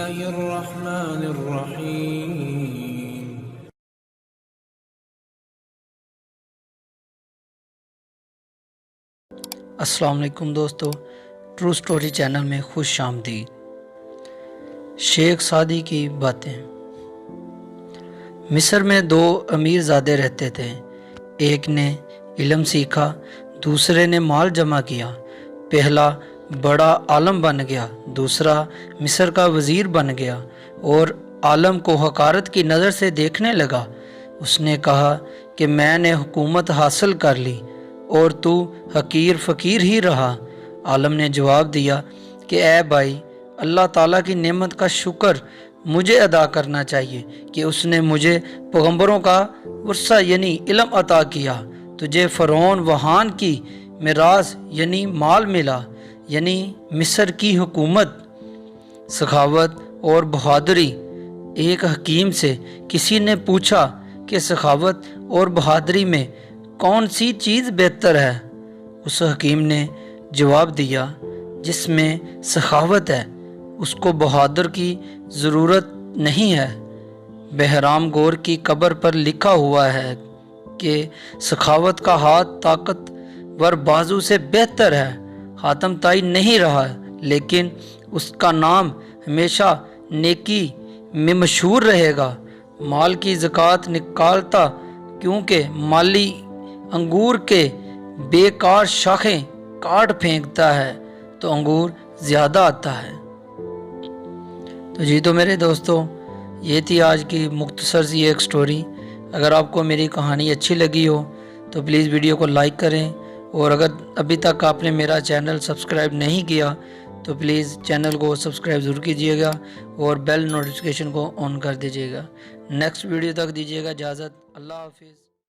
الله الرحمن الرحيم السلام علیکم دوستو، ٹرو سٹوری چینل میں خوش آمدید۔ شیخ سعدی کی باتیں۔ مصر میں دو امیر زادے رہتے تھے، ایک نے علم سیکھا، دوسرے نے مال جمع کیا۔ پہلا بڑا عالم بن گیا، دوسرا مصر کا وزیر بن گیا اور عالم کو حقارت کی نظر سے دیکھنے لگا۔ اس نے کہا کہ میں نے حکومت حاصل کر لی اور تو حقیر فقیر ہی رہا۔ عالم نے جواب دیا کہ اے بھائی، اللہ تعالیٰ کی نعمت کا شکر مجھے ادا کرنا چاہیے کہ اس نے مجھے پیغمبروں کا ورثہ یعنی علم عطا کیا۔ تجھے فرعون و حان کی میراث یعنی مال ملا، یعنی مصر کی حکومت۔ سخاوت اور بہادری۔ ایک حکیم سے کسی نے پوچھا کہ سخاوت اور بہادری میں کون سی چیز بہتر ہے؟ اس حکیم نے جواب دیا، جس میں سخاوت ہے اس کو بہادر کی ضرورت نہیں ہے۔ بہرام گور کی قبر پر لکھا ہوا ہے کہ سخاوت کا ہاتھ طاقتور بازو سے بہتر ہے۔ حاتم طائی نہیں رہا، لیکن اس کا نام ہمیشہ نیکی میں مشہور رہے گا۔ مال کی زکوٰۃ نکالتا کیونکہ مالی انگور کے بیکار شاخیں کاٹ پھینکتا ہے تو انگور زیادہ آتا ہے۔ تو تو میرے دوستو، یہ تھی آج کی مختصر سی ایک سٹوری۔ اگر آپ کو میری کہانی اچھی لگی ہو تو پلیز ویڈیو کو لائک کریں، اور اگر ابھی تک آپ نے میرا چینل سبسکرائب نہیں کیا تو پلیز چینل کو سبسکرائب ضرور کیجیے گا اور بیل نوٹیفیکیشن کو آن کر دیجیے گا۔ نیکسٹ ویڈیو تک دیجیے گا اجازت۔ اللہ حافظ۔